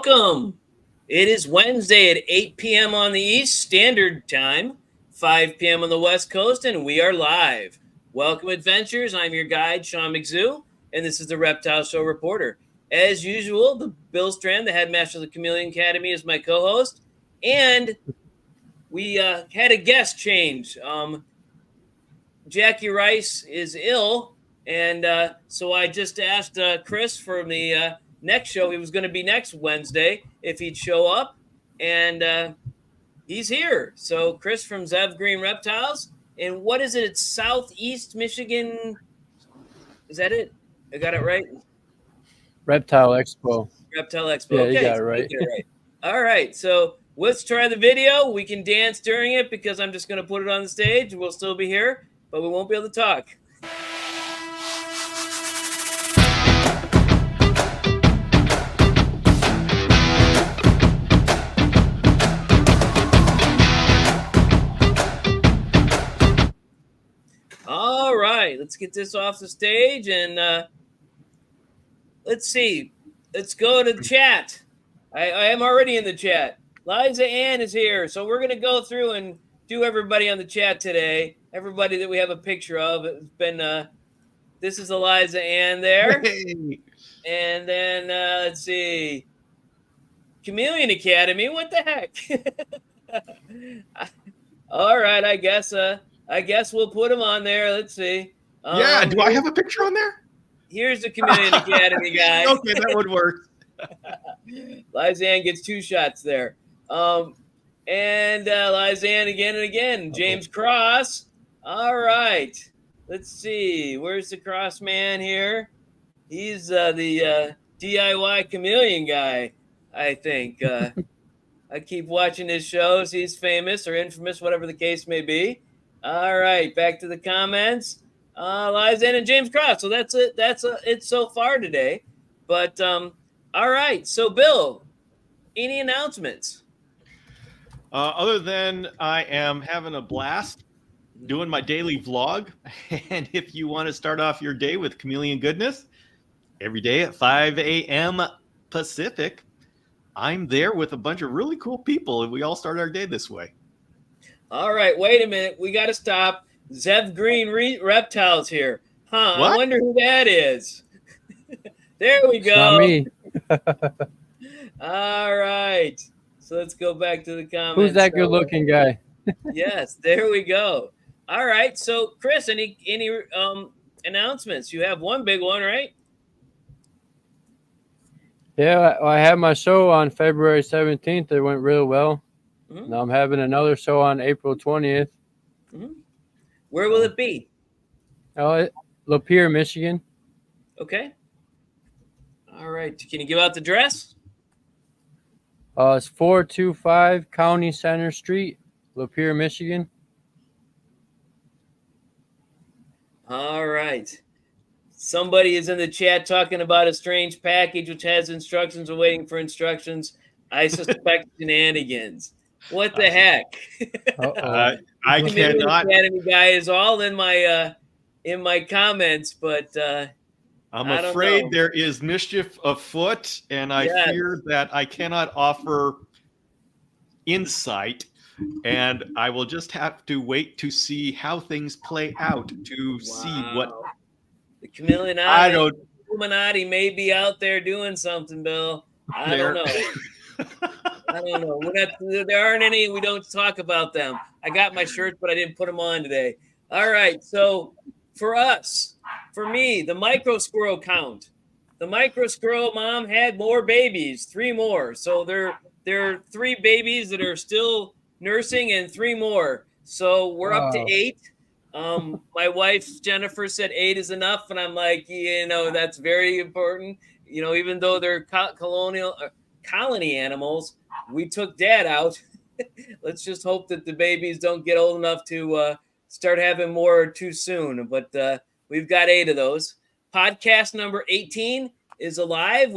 Welcome. It is Wednesday at 8 p.m. on the East Standard Time, 5 p.m. on the West Coast, and we are live. Welcome, adventurers. I'm your guide, Sean McZoo, and this is the Reptile Show Reporter. As usual, the Bill Strand, the headmaster of the Chameleon Academy, is my co-host, and we had a guest change. Jackie Rice is ill, and so I just asked Chris from the next show. He was going to be next Wednesday if he'd show up, and he's here. So Chris from Zev Green Reptiles, and what is it? It's Southeast Michigan. Is that it? I got it right? Reptile Expo. Reptile Expo. Yeah, okay, you got it right. All right, so let's try the video. We can dance during it because I'm just going to put it on the stage. We'll still be here, but we won't be able to talk. All right, let's get this off the stage, and let's see. Let's go to the chat. I am already in the chat. Liza Ann is here, so we're going to go through and do everybody on the chat today. Everybody that we have a picture of. It's been this is Eliza Ann there. Hey. And then let's see. Chameleon Academy, what the heck? All right, I guess we'll put them on there. Let's see. Yeah, do I have a picture on there? Here's the Chameleon Academy, guys. Okay, that would work. Lizanne gets 2 shots there. And Lizanne again and again. James Cross. All right. Let's see. Where's the Cross man here? He's the DIY chameleon guy, I think. I keep watching his shows. He's famous or infamous, whatever the case may be. All right. Back to the comments. Lizanne and James Cross. So that's it. That's it so far today. But all right. So, Bill, any announcements? Other than I am having a blast doing my daily vlog. And if you want to start off your day with chameleon goodness, every day at 5 a.m. Pacific, I'm there with a bunch of really cool people, and we all start our day this way. All right. Wait a minute. We got to stop. Zev Green Reptiles here. Huh. What? I wonder who that is. There we go. Not me. All right. So let's go back to the comments. Who's that good-looking guy? Yes, there we go. All right. So, Chris, any announcements? You have one big one, right? Yeah, I had my show on February 17th. It went real well. Mm-hmm. Now I'm having another show on April 20th. Mm-hmm. Where will it be? Lapeer, Michigan. Okay. All right. Can you give out the address? It's 425 County Center Street, Lapeer, Michigan. All right. Somebody is in the chat talking about a strange package which has instructions awaiting for instructions. I suspect shenanigans. What the heck? I cannot. Academy guy is all in my comments, but I'm afraid there is mischief afoot, and I fear that I cannot offer insight, and I will just have to wait to see how things play out to see what the chameleon. I don't. Illuminati may be out there doing something, Bill. I don't know. I don't know. There aren't any. We don't talk about them. I got my shirts, but I didn't put them on today. All right. So for me, the micro squirrel count. The micro squirrel mom had more babies, 3 more. So there are 3 babies that are still nursing and 3 more. So we're up to 8. My wife Jennifer said 8 is enough, and I'm like, that's very important. Even though they're colony animals, we took Dad out. Let's just hope that the babies don't get old enough to start having more too soon. But we've got 8 of those. Podcast number 18 is live,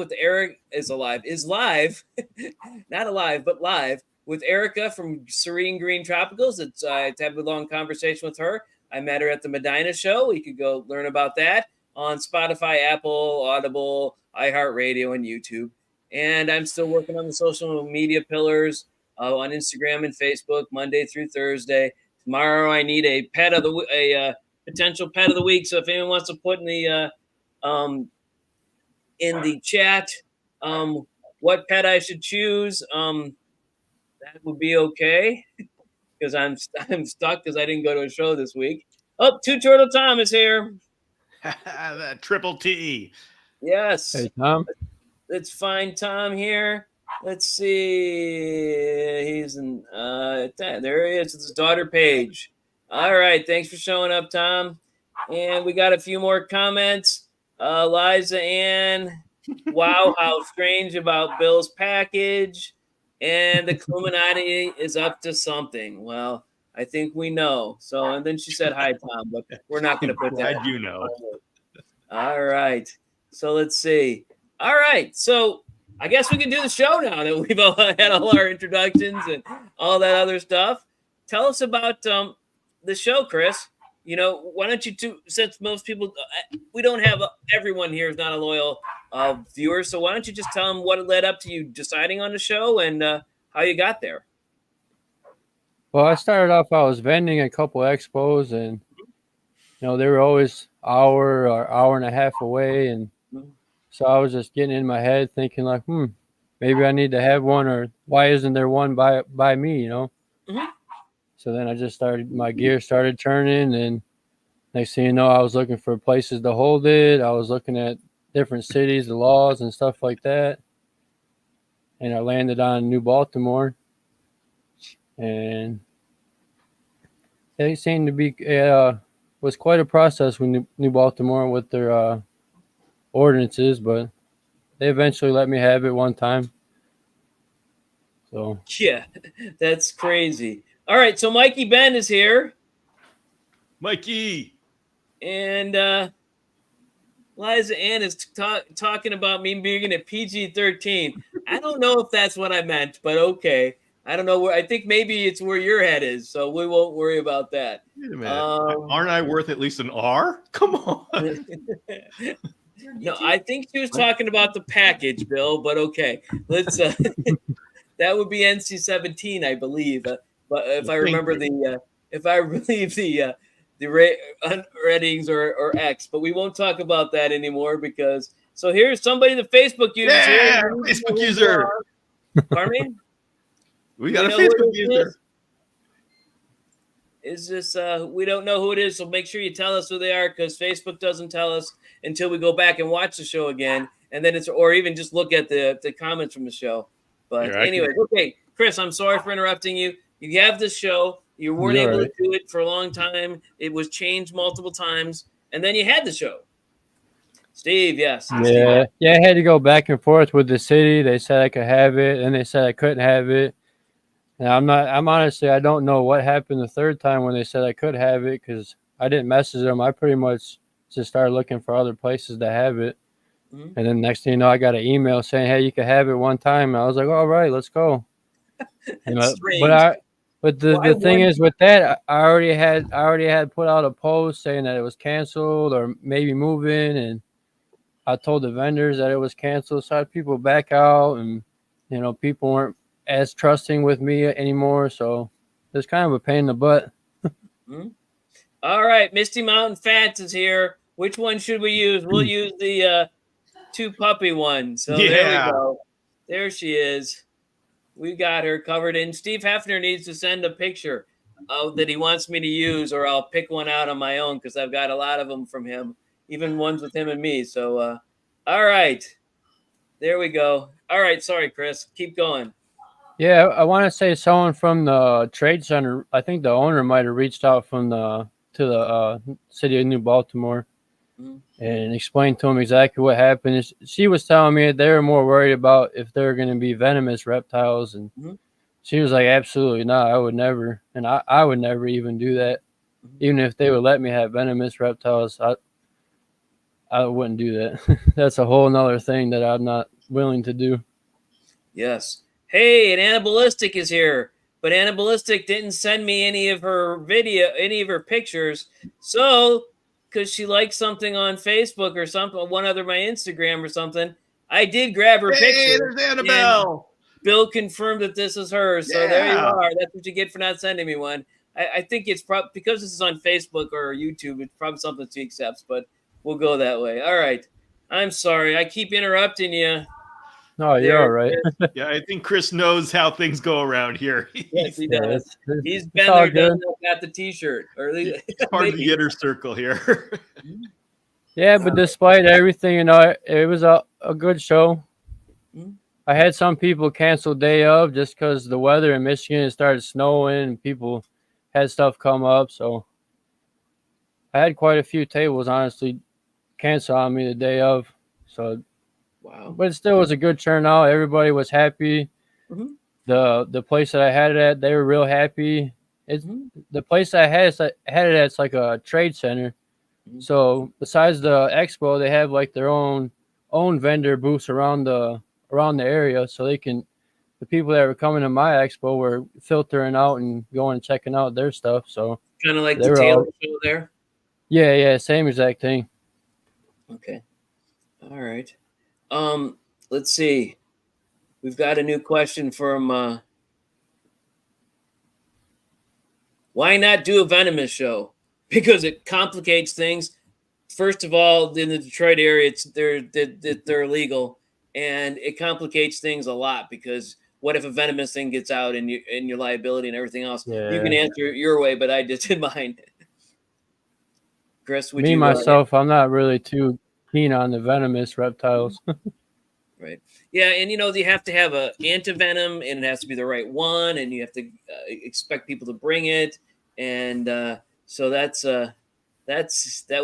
not alive, but live with Erica from Serene Green Tropicals. I had a long conversation with her. I met her at the Medina show. You could go learn about that on Spotify, Apple, Audible, iHeartRadio, and YouTube. And I'm still working on the social media pillars on Instagram and Facebook, Monday through Thursday. Tomorrow, I need a pet of the potential pet of the week. So if anyone wants to put in the chat what pet I should choose, that would be okay because I'm stuck because I didn't go to a show this week. Oh, Two Turtle Tom is here. That triple T. Yes. Hey, Tom. Let's find Tom here. Let's see. He's in. There he is. It's his daughter Paige. All right. Thanks for showing up, Tom. And we got a few more comments. Liza Ann. Wow, how strange about Bill's package. And the Illuminati is up to something. Well, I think we know. So, and then she said, "Hi, Tom," but we're not going to put that. Glad you know. All right. So let's see. All right. So I guess we can do the show now that we've all had all our introductions and all that other stuff. Tell us about the show, Chris. Why don't you since most people, we don't have everyone here is not a loyal viewer. So why don't you just tell them what led up to you deciding on the show and how you got there? Well, I started off, I was vending a couple expos, and they were always hour or hour and a half away, and so I was just getting in my head thinking like, maybe I need to have one, or why isn't there one by me, Mm-hmm. So then I just started, my gear started turning, and next thing you know, I was looking for places to hold it. I was looking at different cities, the laws and stuff like that, and I landed on New Baltimore, and it seemed to be was quite a process with New Baltimore with their ordinances, but they eventually let me have it one time. So yeah, that's crazy. All right, so Mikey Ben is here. Mikey. And Liza Ann is talking about me being a PG-13. I don't know if that's what I meant, but okay. I don't know where. I think maybe it's where your head is, so we won't worry about that. Wait a minute. Aren't I worth at least an R? Come on. No, I think she was talking about the package, Bill. But okay, let's. That would be NC-17, I believe. But if I remember the ratings or X, but we won't talk about that anymore because. So here's somebody, the Facebook user. Yeah, Facebook user. Pardon me? We got a Facebook user. Is this we don't know who it is, so make sure you tell us who they are because Facebook doesn't tell us until we go back and watch the show again, and then or even just look at the comments from the show. But anyway, okay, Chris, I'm sorry for interrupting you. You have this show. You weren't able to do it for a long time. It was changed multiple times, and then you had the show. Steve, yes. Yeah, I had to go back and forth with the city. They said I could have it, and they said I couldn't have it. And I'm honestly, I don't know what happened the third time when they said I could have it because I didn't message them. I pretty much just started looking for other places to have it. Mm-hmm. And then next thing you know, I got an email saying, "Hey, you can have it one time." And I was like, "All right, let's go." But the thing is with that, I already had put out a post saying that it was canceled or maybe moving, and I told the vendors that it was canceled. So I had people back out, and people weren't as trusting with me anymore, so it's kind of a pain in the butt. Mm-hmm. All right, Misty Mountain Fats is here. Which one should we use? We'll use the two puppy one. So there we go. There she is. We got her covered in. Steve Hefner needs to send a picture that he wants me to use, or I'll pick one out on my own because I've got a lot of them from him, even ones with him and me. So, all right. There we go. All right. Sorry, Chris. Keep going. Yeah, I want to say someone from the trade center, I think the owner might have reached out to the city of New Baltimore and explained to him exactly what happened. She was telling me they were more worried about if there were going to be venomous reptiles, and she was like, absolutely not. I would never, and I would never even do that. Even if they would let me have venomous reptiles, I wouldn't do that. That's a whole nother thing that I'm not willing to do. Yes. Hey, and Anna Ballistic is here, but Anna Ballistic didn't send me any of her pictures. So, because she liked something on Facebook or something, one other my Instagram or something, I did grab her Hey, picture. there's Annabelle. Bill confirmed that this is her. So there you are. That's what you get for not sending me one. I think it's probably because this is on Facebook or YouTube. It's probably something she accepts, but we'll go that way. All right. I'm sorry. I keep interrupting you. No, you're all right. Yeah, I think Chris knows how things go around here. Yes, he does. He's been all there, good. done that, got the T-shirt. Or at least, He's part of the inner circle here. Yeah, but despite everything, it was a good show. Mhm. I had some people cancel day of just because the weather in Michigan it started snowing and people had stuff come up. So I had quite a few tables honestly cancel on me the day of. So, wow. but it still was a good turnout. Everybody was happy. Mhm. The place that I had it at, they were real happy. It's the place I had it at. It's like a trade center. So besides the expo, they have like their own vendor booths around the area, so the people that were coming to my expo were filtering out and going and checking out their stuff. So kind of like the Taylor show there. Yeah, same exact thing. Okay, all right. Let's see. We've got a new question from. Why not do a venomous show? Because it complicates things. First of all, in the Detroit area, they're illegal, and it complicates things a lot. Because what if a venomous thing gets out and your liability and everything else? Yeah. You can answer it your way, but I just did mine. Chris, myself, I'm not really too keen on the venomous reptiles. Right. Yeah, and you have to have a antivenom, and it has to be the right one, and you have to expect people to bring it, and so that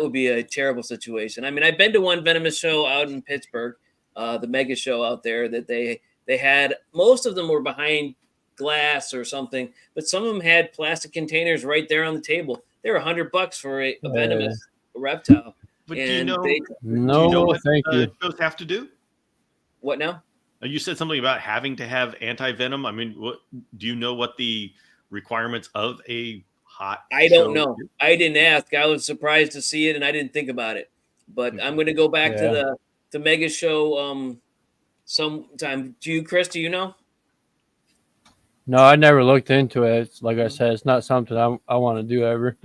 would be a terrible situation. I mean, I've been to one venomous show out in Pittsburgh, the mega show out there that they had. Most of them were behind glass or something, but some of them had plastic containers right there on the table. They were $100 for a venomous reptile. But and do you know what thank you. shows have to do? What now? You said something about having to have anti-venom. I mean, do you know what the requirements of a hot I don't know. I didn't ask. I was surprised to see it, and I didn't think about it. But I'm going to go back to the mega show sometime. Chris, do you know? No, I never looked into it. It's, like I said, it's not something I want to do ever.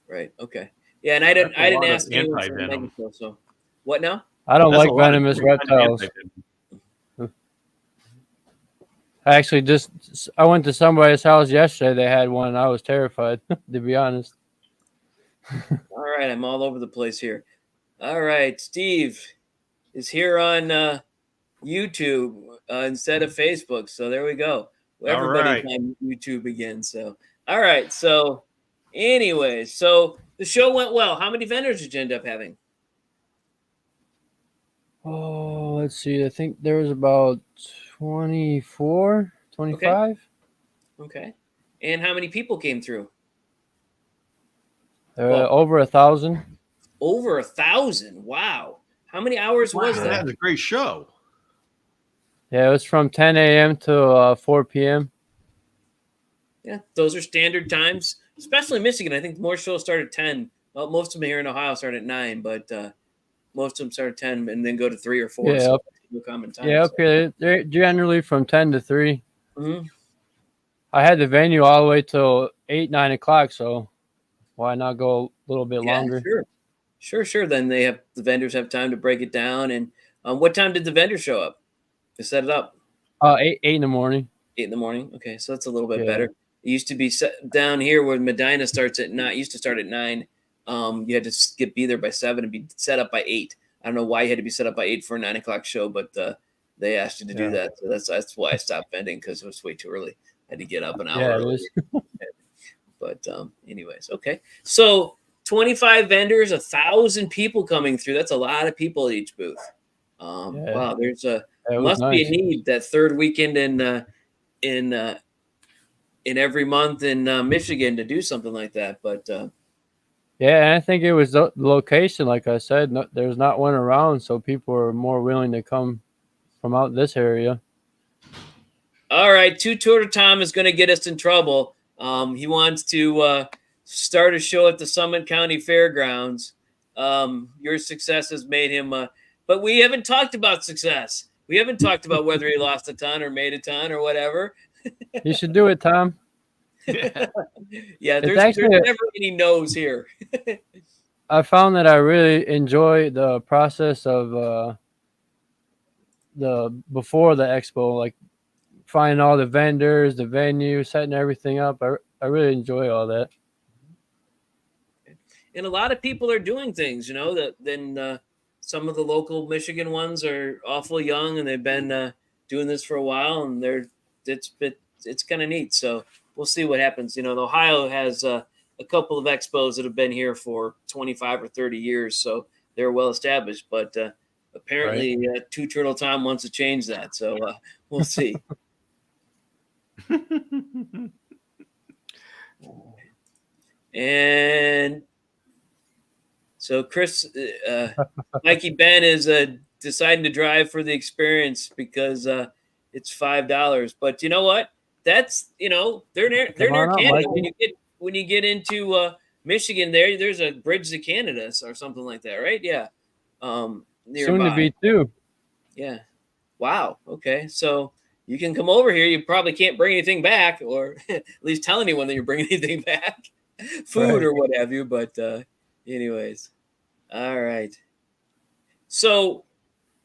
Right. Okay. Yeah, and I didn't ask anyone for the mega show. So what now? I don't like venomous reptiles. I actually I went to somebody's house yesterday. They had one, and I was terrified, to be honest. All right, I'm all over the place here. All right, Steve is here on YouTube instead of Facebook. So there we go. Everybody's on YouTube again. So all right. So anyway, so the show went well. How many vendors did you end up having? Oh, let's see. I think there was about 24, 25. Okay. And how many people came through? Over 1,000. Over 1,000. Wow. How many hours was that? That was a great show. Yeah, it was from 10 a.m. to 4 p.m. Yeah, those are standard times, especially in Michigan. I think more shows start at 10. Well, most of them here in Ohio start at 9, but most of them start at 10 and then go to 3 or 4. Yeah, so common time. Yeah, okay. They're generally from 10 to 3. Mm-hmm. I had the venue all the way till 8, 9 o'clock, so why not go a little bit longer? Sure. Then the vendors have time to break it down. And what time did the vendor show up to set it up? 8 in the morning. 8 in the morning. Okay, so that's a little bit better. It used to be set down here where Medina starts at 9. Used to start at 9. You had to be there by 7 and be set up by 8. I don't know why you had to be set up by 8 for a 9 o'clock show, but they asked you to do that. So that's why I stopped vending, because it was way too early. I had to get up an hour early. But anyways, okay. So 25 vendors, 1,000 people coming through. That's a lot of people at each booth. Wow, there's must be a need that third weekend in every month in Michigan to do something like that. But yeah, and I think it was the location. Like I said, there's not one around, so people are more willing to come from out this area. All right, Two Tour Tom is going to get us in trouble. He wants to start a show at the Summit County Fairgrounds. Your success has made him. But but we haven't talked about success. We haven't talked about whether he lost a ton or made a ton or whatever. You should do it, Tom. Yeah, there's never any no's here. I found that I really enjoy the process of before the expo, like finding all the vendors, the venue, setting everything up. I really enjoy all that. And a lot of people are doing things, that then some of the local Michigan ones are awful young and they've been doing this for a while, and it's kind of neat. So we'll see what happens. Ohio has a couple of expos that have been here for 25 or 30 years, so they're well established. But apparently, Two Turtle Tom wants to change that, so we'll see. And so Chris, Mikey Ben is deciding to drive for the experience because it's $5. But you know what? That's they're near Canada. When you get into Michigan, there's a bridge to Canada or something like that, right? Yeah. Nearby. Soon to be too. Yeah. Wow. Okay. So you can come over here. You probably can't bring anything back, or at least tell anyone that you're bringing anything back, food or what have you. But anyways, all right. So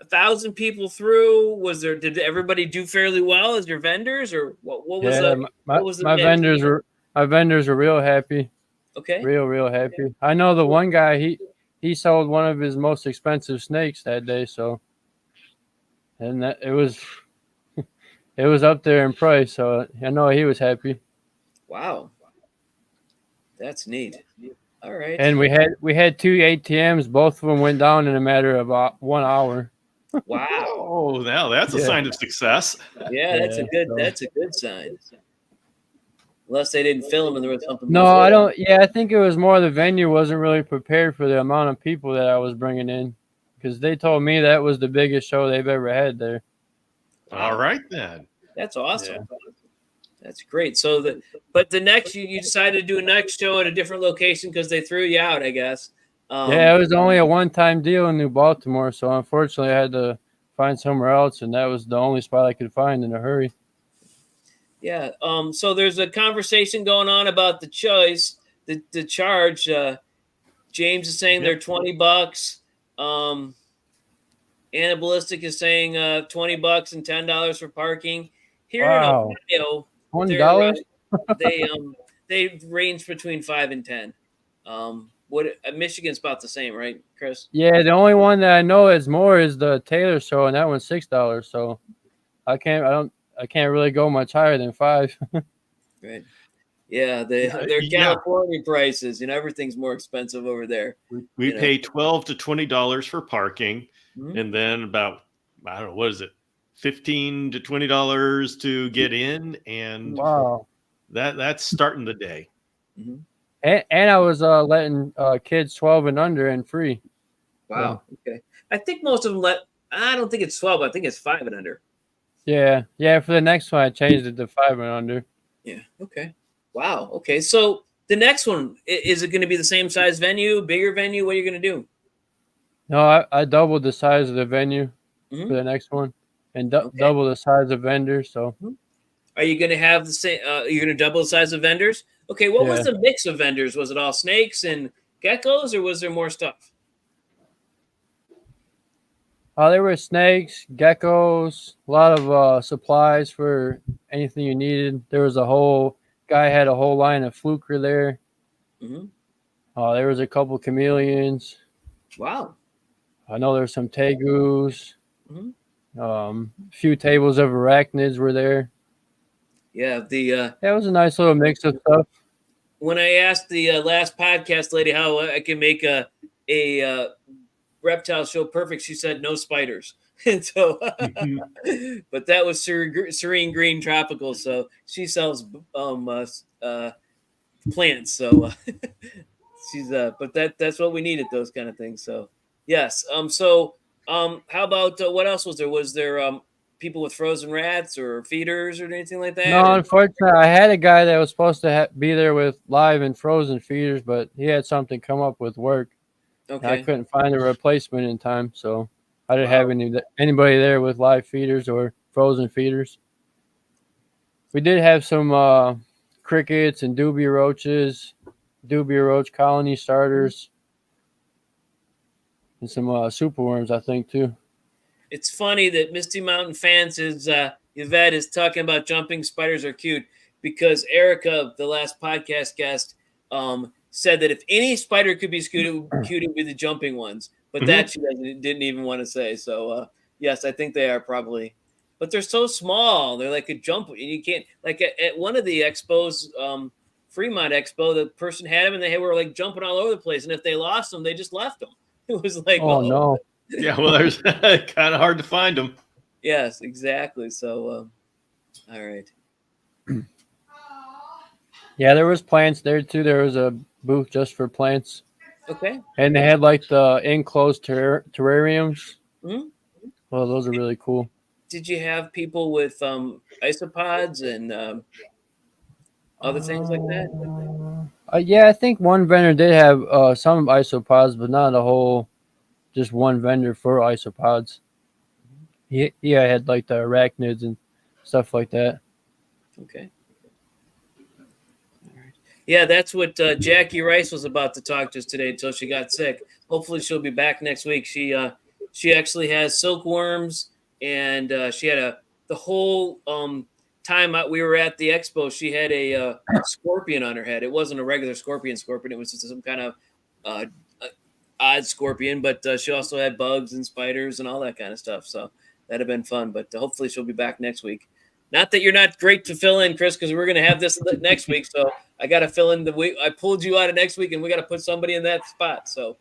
1,000 people through. Did everybody do fairly well as your vendors, or what was my vendors were real happy. Okay. Real happy. I know the one guy, he sold one of his most expensive snakes that day, so and that it was up there in price, so I know he was happy. Wow. That's neat. All right. And we had 2 ATMs, both of them went down in a matter of about 1 hour. Wow. Oh, now that's a sign of success. Yeah, that's a good sign. Unless they didn't fill them and there was something. No, I don't. Yeah, I think it was more the venue wasn't really prepared for the amount of people that I was bringing in, because they told me that was the biggest show they've ever had there. All right, then. That's awesome. Yeah. That's great. So the next you decided to do a next show at a different location because they threw you out, I guess. Yeah, it was only a one-time deal in New Baltimore, so unfortunately I had to find somewhere else, and that was the only spot I could find in a hurry. Yeah. So there's a conversation going on about the choice, the charge. James is saying they're $20. Anna Ballistic is saying $20 and $10 for parking. Here in Ohio, $20. They range between 5 and 10. Michigan's about the same, right, Chris? Yeah, the only one that I know is more is the Taylor show, and that one's $6. So I can't really go much higher than 5. Right. Yeah, they're California prices. Everything's more expensive over there. We pay $12 to $20 for parking, and then about, I don't know, what is it, $15 to $20 to get in, and wow, that's starting the day. Mm-hmm. And I was letting kids 12 and under and free. Wow. So. Okay. I think most of them I don't think it's 12. I think it's 5 and under. Yeah. For the next one, I changed it to 5 and under. Yeah. Okay. Wow. Okay. So the next one, is it going to be the same size venue, bigger venue? What are you going to do? No, I doubled the size of the venue for the next one, and double the size of vendors. So, are you going to have the same? You're going to double the size of vendors? Okay. What was the mix of vendors? Was it all snakes and geckos, or was there more stuff? There were snakes, geckos, a lot of supplies for anything you needed. There was guy had a whole line of fluker there. There was a couple chameleons. Wow. I know there's some tegus. A few tables of arachnids were there. Yeah, it was a nice little mix of stuff. When I asked the last podcast lady how I can make a reptile show perfect, she said no spiders. And so, but that was Serene Green Tropical, so she sells plants. So she's but that's what we needed, those kind of things. So yes. How about what else was there? Was there people with frozen rats or feeders or anything like that? No, unfortunately, I had a guy that was supposed to be there with live and frozen feeders, but he had something come up with work. Okay. I couldn't find a replacement in time, so I didn't have anybody there with live feeders or frozen feeders. We did have some crickets and dubia roach colony starters, and some superworms, I think, too. It's funny that Misty Mountain fans is Yvette is talking about jumping spiders are cute because Erica, the last podcast guest, said that if any spider could be cute, it would be the jumping ones. But that she didn't even want to say. So yes, I think they are probably, but they're so small. They're like a jump, and you can't like at one of the expos, Fremont Expo, the person had them and they were like jumping all over the place. And if they lost them, they just left them. It was like, oh no. Yeah, well, there's kind of hard to find them. Yes, exactly. So, all right. Yeah, there was plants there too. There was a booth just for plants. Okay. And they had like the enclosed terrariums. Mm-hmm. Well, those are really cool. Did you have people with isopods and other things like that? Yeah, I think one vendor did have some isopods, but not a whole. Just one vendor for isopods. He had like the arachnids and stuff like that. Okay. All right. Yeah, that's what Jackie Rice was about to talk to us today until she got sick. Hopefully she'll be back next week. She actually has silkworms, and she had the whole time we were at the expo, she had a scorpion on her head. It wasn't a regular scorpion. It was just some kind of odd scorpion, but she also had bugs and spiders and all that kind of stuff. So that'd have been fun, but hopefully she'll be back next week. Not that you're not great to fill in, Chris, because we're going to have this next week. So I got to fill in the week. I pulled you out of next week and we got to put somebody in that spot. So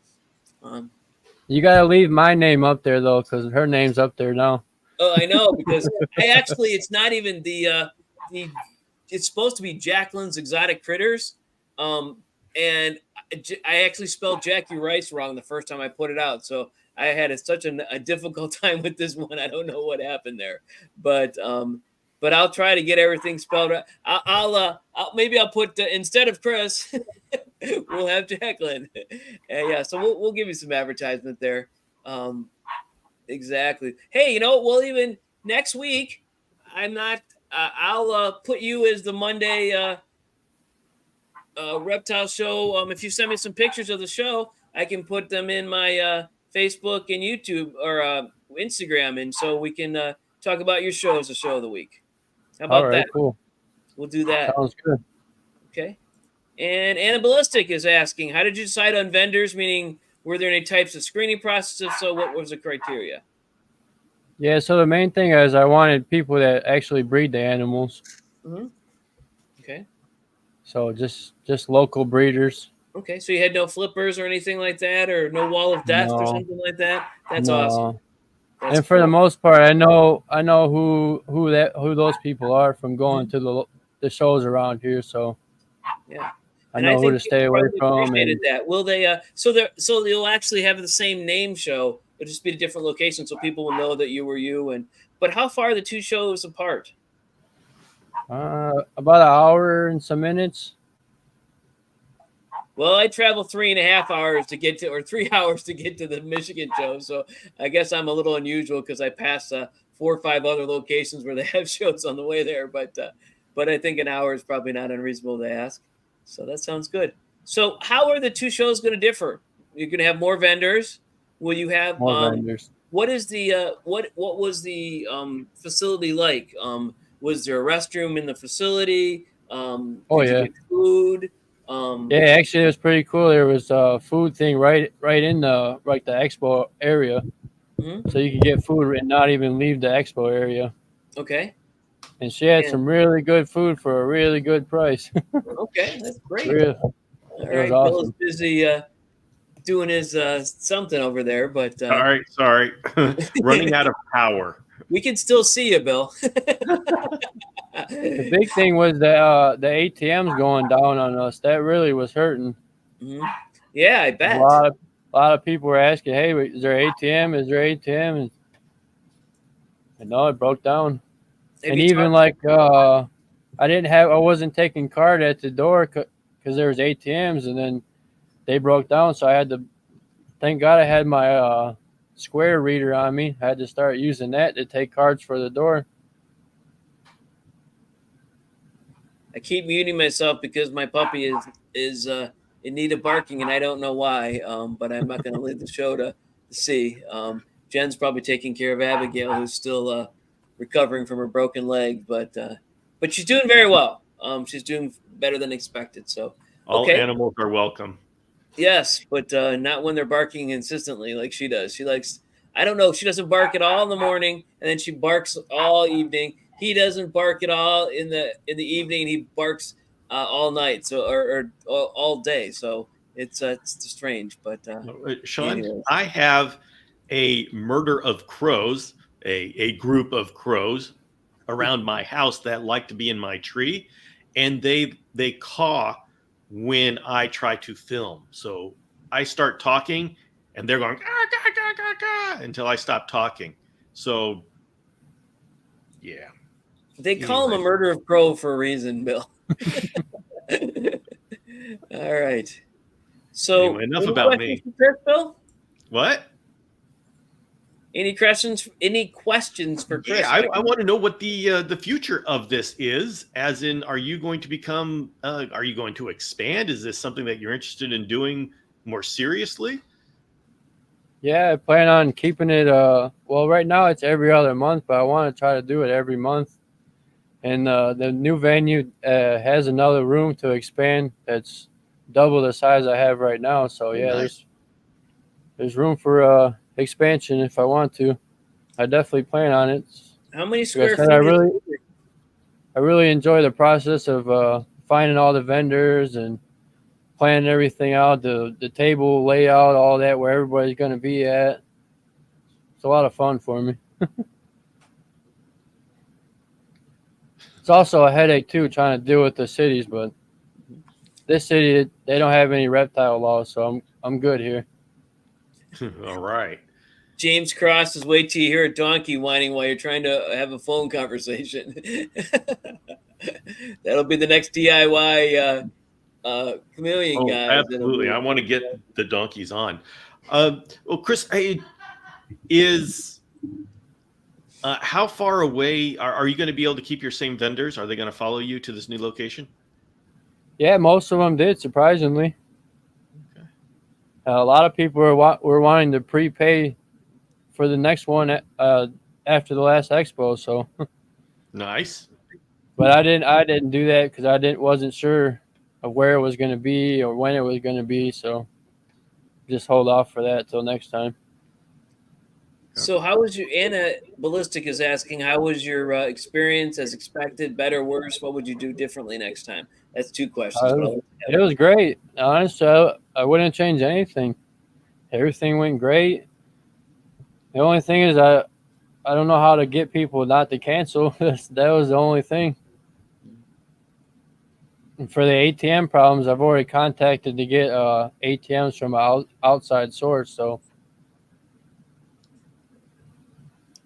you got to leave my name up there though, because her name's up there now. Oh, I know, because it's not even the it's supposed to be Jacqueline's Exotic Critters. And I actually spelled Jackie Rice wrong the first time I put it out. So I had such a difficult time with this one. I don't know what happened there, but I'll try to get everything spelled out. I'll put instead of Chris, we'll have Jacqueline. Yeah. So we'll give you some advertisement there. Exactly. Hey, we'll even next week, I'll put you as the Monday, reptile show. If you send me some pictures of the show, I can put them in my Facebook and YouTube or Instagram, and so we can talk about your show as a show of the week. How about that? Cool. We'll do that. Sounds good. Okay. And Anna Ballistic is asking, how did you decide on vendors? Meaning, were there any types of screening processes? So what was the criteria? Yeah, so the main thing is I wanted people that actually breed the animals. Mm-hmm. Okay. So just local breeders. Okay, so you had no flippers or anything like that, or no wall of death or something like that. That's awesome. That's and for the most part, I know who those people are from going to the shows around here. So yeah, I know who to stay away from. Appreciated that. Will they? So they'll actually have the same name show. It'll just be a different location, so people will know that you were you. But how far are the two shows apart? About an hour and some minutes. Well, I travel 3.5 hours to get to, or 3 hours to get to the Michigan show. So I guess I'm a little unusual because I pass 4 or 5 other locations where they have shows on the way there. But I think an hour is probably not unreasonable to ask. So that sounds good. So how are the two shows going to differ? You're going to have more vendors. Will you have more vendors? What is the what was the facility like? Was there a restroom in the facility? Did you get food? Yeah, actually, it was pretty cool. There was a food thing right in the expo area, so you could get food and not even leave the expo area. Okay. And she had some really good food for a really good price. Okay, that's great. Really, all right, awesome. Bill is busy doing his something over there, but sorry, running out of power. We can still see you, Bill. The big thing was the ATMs going down on us. That really was hurting. Mm-hmm. Yeah, I bet. A lot of people were asking, "Hey, is there ATM? Is there ATM?" And no, it broke down. And even I wasn't taking card at the door because there was ATMs, and then they broke down. So I had to. Thank God I had my square reader on me. I had to start using that to take cards for the door. I keep muting myself because my puppy is in need of barking, and I don't know why. But I'm not going to leave the show to see. Jen's probably taking care of Abigail, who's still recovering from her broken leg, but she's doing very well. She's doing better than expected. So all animals are welcome. Yes, but not when they're barking insistently like she does. She likes, I don't know, she doesn't bark at all in the morning, and then she barks all evening. He doesn't bark at all in the evening. He barks all night, so or all day. So it's strange, but Sean, anyways. I have a murder of crows, a group of crows around my house that like to be in my tree, and they caw when I try to film. So I start talking and they're going until I stop talking. So yeah. They call him a murder of crow for a reason, Bill. All right. So anyway, enough about me. Chris, Bill? What? Any questions? Any questions for Chris? Yeah, I want to know what the future of this is. As in, are you going to become? Are you going to expand? Is this something that you're interested in doing more seriously? Yeah, I plan on keeping it. Well, right now it's every other month, but I want to try to do it every month. And the new venue has another room to expand. That's double the size I have right now. So yeah, nice. there's room for expansion if I want to. I definitely plan on it. How many square feet? I really enjoy the process of finding all the vendors and planning everything out, the table layout, all that, where everybody's going to be at. It's a lot of fun for me. It's also a headache too, trying to deal with the cities, but this city, they don't have any reptile laws, so I'm good here. All right. James Cross is wait till you hear a donkey whining while you're trying to have a phone conversation. That'll be the next DIY chameleon guy. Absolutely. I want to get the donkeys on. Well, Chris, is how far away are you going to be able to keep your same vendors? Are they going to follow you to this new location? Yeah, most of them did, surprisingly. Okay. A lot of people were wanting to prepay for the next one after the last expo, so nice. But I didn't do that because wasn't sure of where it was going to be or when it was going to be, so just hold off for that till next time. So how was your, Anna Ballistic is asking, how was your experience as expected, better, worse? What would you do differently next time? That's two questions. It was great. Honestly, I wouldn't change anything. Everything went great. The only thing is I don't know how to get people not to cancel. That was the only thing. And for the ATM problems, I've already contacted to get ATMs from an outside source, so.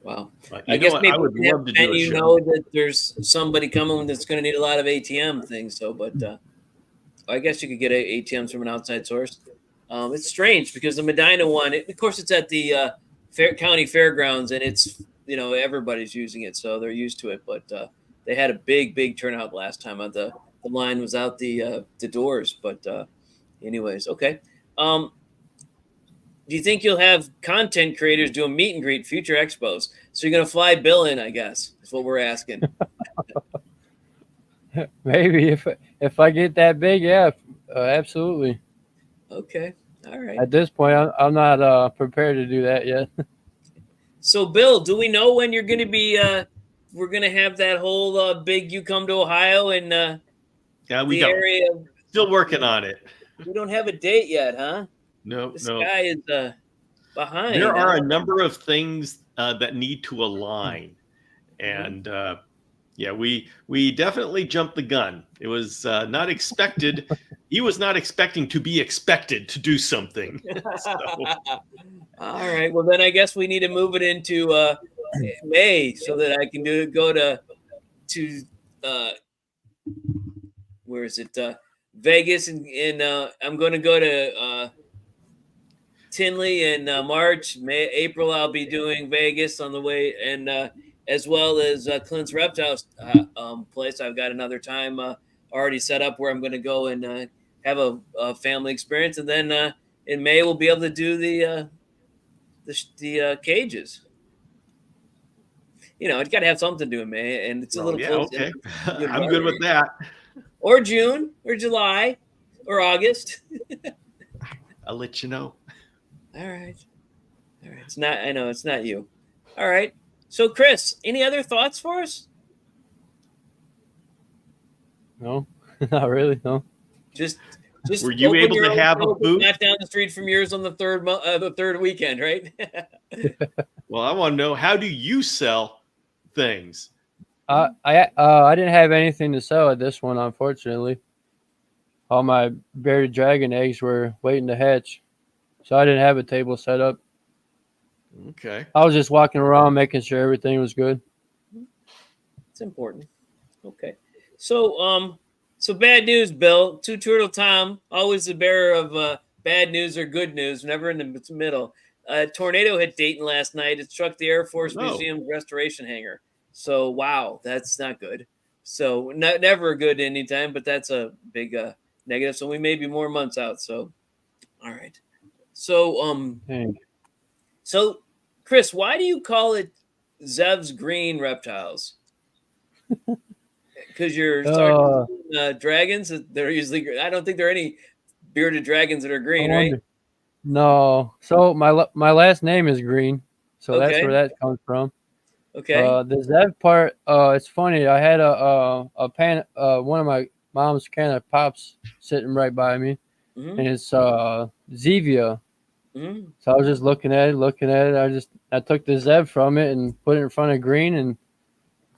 Wow. I guess maybe I would love to do you know that there's somebody coming that's going to need a lot of ATM things. So, but I guess you could get ATMs from an outside source. It's strange because the Medina one, of course, it's at the county fairgrounds, and it's everybody's using it, so they're used to it. But they had a big turnout last time. The line was out the doors. But anyways, okay. Do you think you'll have content creators do a meet and greet future expos? So you're going to fly Bill in, I guess, is what we're asking. Maybe if I get that big, yeah, absolutely. Okay, all right. At this point, I'm not prepared to do that yet. So, Bill, do we know when you're going to be? We're going to have that whole big "You Come to Ohio" and yeah, we don't. Area. Still working on it. We don't have a date yet, huh? No, this guy is behind. There are a number of things that need to align, and yeah, we definitely jumped the gun. It was not expected. He was not expecting to be expected to do something. So. All right. Well, then I guess we need to move it into May so that I can go to where is it? Vegas, and I'm going to go to. Tinley in March. April, I'll be doing Vegas on the way, and as well as Clint's Reptile place. I've got another time already set up where I'm going to go and have a family experience, and then in May we'll be able to do the cages. You got to have something to do in May, and it's a little close. Okay, I'm good with that. Or June, or July, or August. I'll let you know. All right. It's not. I know it's not you. All right. So, Chris, any other thoughts for us? No, not really. No. Just. Were you able to have a booth? Not down the street from yours on the third weekend, right? Well, I want to know, how do you sell things? I didn't have anything to sell at this one, unfortunately. All my bearded dragon eggs were waiting to hatch, so I didn't have a table set up. Okay. I was just walking around making sure everything was good. It's important. Okay. So bad news, Bill. Two Turtle Tom, always the bearer of bad news or good news, never in the middle. A tornado hit Dayton last night. It struck the Air Force Museum restoration hangar. So, wow, that's not good. So, never good anytime, but that's a big negative. So, we may be more months out. So, all right. So, so Chris, why do you call it Zev's Green Reptiles? Because you're starting dragons. They're usually. I don't think there are any bearded dragons that are green, right? No. So my last name is Green, so that's where that comes from. Okay. The Zev part. It's funny. I had a one of my mom's can of pops sitting right by me, and it's Zevia. So I was just looking at it. I took the Zev from it and put it in front of Green, and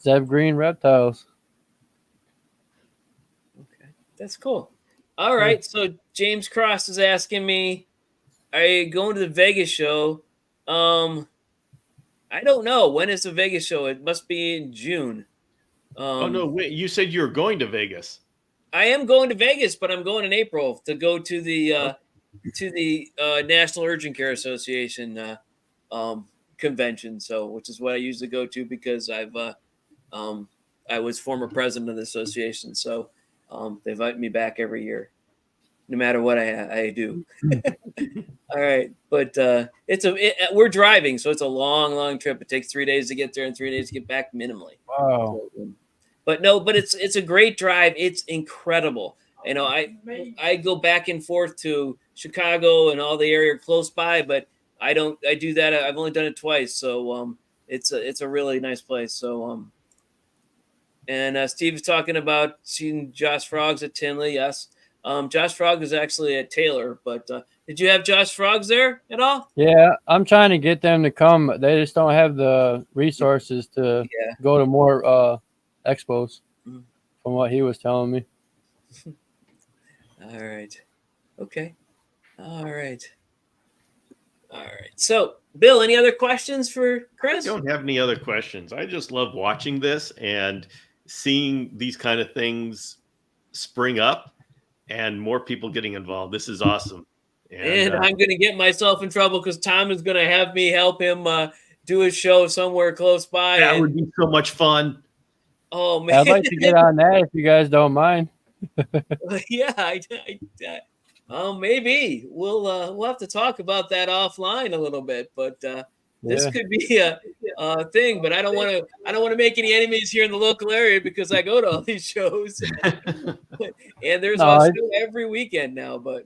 Zev Green Reptiles. Okay, that's cool. All right, so James Cross is asking me, are you going to the Vegas show? I don't know. When is the Vegas show? It must be in June. Oh no, wait! You said you were going to Vegas. I am going to Vegas, but I'm going in April to go to the National Urgent Care Association convention. So, which is what I usually go to because I was former president of the association. So, they invite me back every year, no matter what I do. All right, but we're driving, so it's a long trip. It takes 3 days to get there and 3 days to get back minimally. Wow. So, but it's a great drive. It's incredible. I go back and forth to Chicago and all the area close by, but I do that. I've only done it twice. So it's a really nice place. So and Steve is talking about seeing Josh Frogs at Tinley. Yes. Josh Frog is actually at Taylor, but did you have Josh Frogs there at all? Yeah, I'm trying to get them to come. They just don't have the resources to go to more expos, from what he was telling me. All right. Okay. All right. So, Bill, any other questions for Chris? I don't have any other questions. I just love watching this and seeing these kind of things spring up and more people getting involved. This is awesome. And I'm going to get myself in trouble because Tom is going to have me help him do a show somewhere close by. That would be so much fun. Oh, man. I'd like to get on that if you guys don't mind. Yeah, maybe we'll have to talk about that offline a little bit, but this could be a thing. But I don't want to make any enemies here in the local area because I go to all these shows, and there's a show every weekend now. But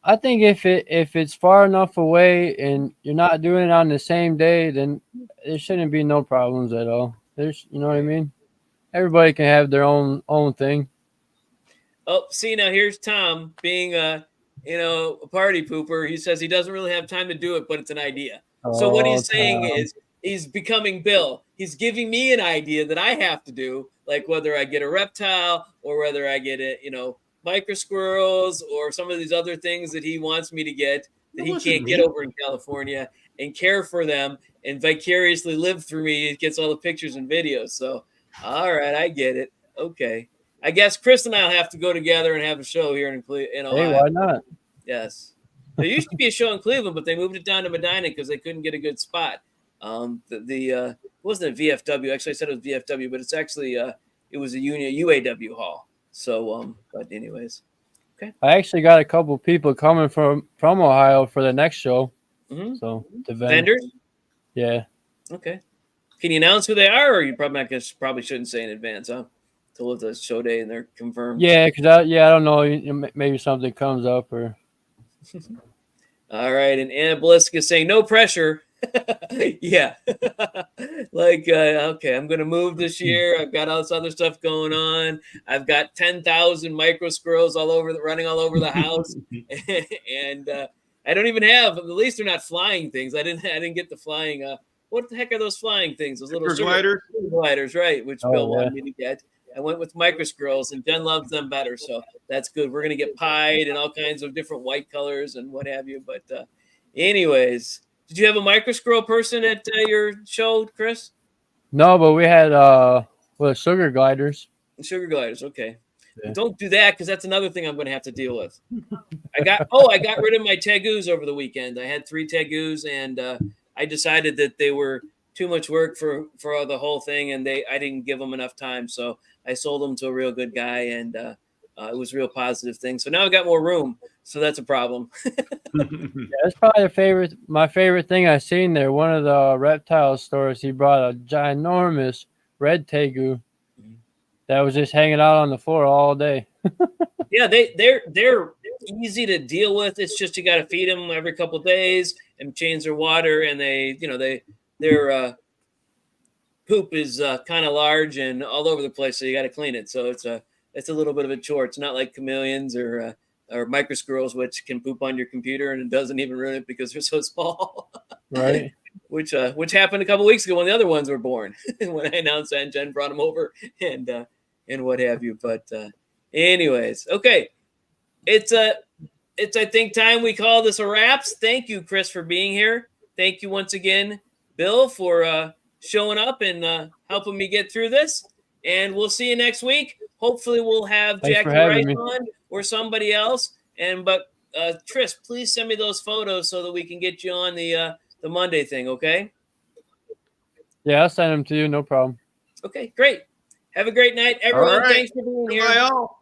I think if it's far enough away and you're not doing it on the same day, then there shouldn't be no problems at all. There's, you know what I mean? Everybody can have their own thing. Oh, see, now here's Tom being a party pooper. He says he doesn't really have time to do it, but it's an idea. So what he's saying is he's becoming Bill. He's giving me an idea that I have to do, like whether I get a reptile or whether I get micro squirrels or some of these other things that he wants me to get that he can't get over in California and care for them and vicariously live through me. He gets all the pictures and videos. So, all right, I get it. Okay. I guess Chris and I'll have to go together and have a show here in Ohio. Hey, why not? Yes. There used to be a show in Cleveland, but they moved it down to Medina because they couldn't get a good spot. It wasn't a VFW. Actually, I said it was VFW, but it's actually it was a UAW hall. So, but anyways, okay. I actually got a couple people coming from Ohio for the next show. Mm-hmm. So the vendors. Yeah. Okay. Can you announce who they are, or you probably shouldn't say in advance, huh? Till the show day and they're confirmed. Yeah, because I don't know. Maybe something comes up or. All right, and Anna Blisk is saying no pressure. Yeah, like okay, I'm gonna move this year. I've got all this other stuff going on. I've got 10,000 micro squirrels running all over the house, and I don't even have. At least they're not flying things. I didn't get the flying. What the heck are those flying things? Those little gliders, right? Which Bill wanted me to get. I went with micro squirrels, and Jen loves them better, so that's good. We're gonna get pied and all kinds of different white colors and what have you. But anyways, did you have a micro squirrel person at your show, Chris? No, but we had sugar gliders. Sugar gliders, okay. Yeah. Don't do that because that's another thing I'm going to have to deal with. I got rid of my tegus over the weekend. I had 3 tegus, and I decided that they were too much work for the whole thing, and I didn't give them enough time, so I sold them to a real good guy, and it was a real positive thing. So now I got more room, so that's a problem. Yeah, that's probably my favorite thing I seen there. One of the reptile stores, he brought a ginormous red tegu that was just hanging out on the floor all day. Yeah, they're easy to deal with. It's just you got to feed them every couple of days and change their water, and their poop is kind of large and all over the place, so you got to clean it. So it's a little bit of a chore. It's not like chameleons or micro squirrels, which can poop on your computer and it doesn't even ruin it because they're so small. Right. Which happened a couple of weeks ago when the other ones were born. When I announced that, and Jen brought them over and what have you. But anyways, okay. It's I think time we call this a wraps. Thank you, Chris, for being here. Thank you once again, Bill, for showing up and helping me get through this. And we'll see you next week. Hopefully we'll have Jackie Rice on or somebody else. But Tris, please send me those photos so that we can get you on the Monday thing, okay? Yeah, I'll send them to you. No problem. Okay, great. Have a great night, everyone. Right. Thanks for being here. Bye, all.